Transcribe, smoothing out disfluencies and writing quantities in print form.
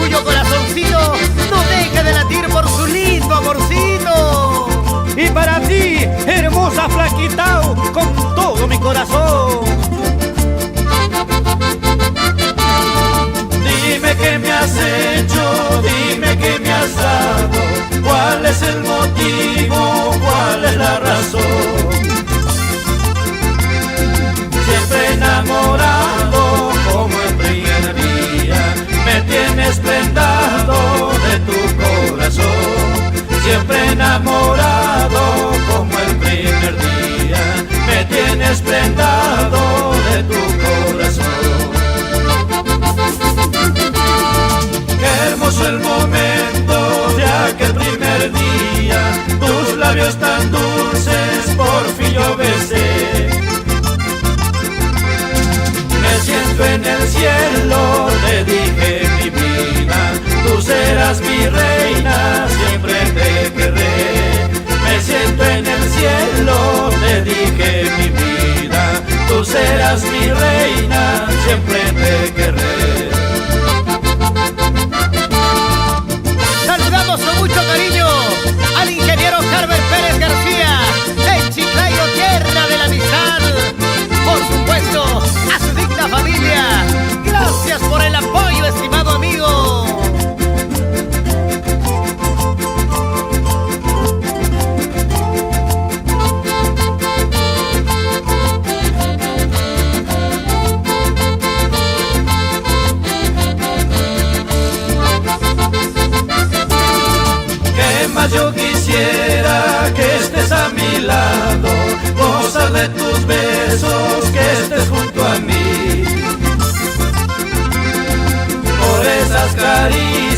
cuyo corazoncito no deja de latir por su lindo amorcito. Y para ti, hermosa flaquitao, con todo mi corazón. Dime qué me has hecho, dime qué me has dado, cuál es el motivo, cuál es la razón. Siempre enamorado como el primer día, me tienes prendado de tu corazón. Siempre enamorado como el primer día, me tienes prendado de tu corazón. Qué hermoso el momento de aquel primer día, tus labios tan dulces por fin yo besé. Me siento en el cielo, te dije mi vida, tú serás mi reina, siempre te querré. Me siento en el cielo, te dije mi vida, tú serás mi reina, siempre te querré. Saludamos con mucho cariño al ingeniero Carver Pérez García, en Chiclayo, tierra de la amistad. Por supuesto, a su digna familia. Gracias por el apoyo, estimado amigo. ¿Qué más yo quisiera que estés a mi lado, gozar de tus besos, que estés junto a mí? Por esas caricias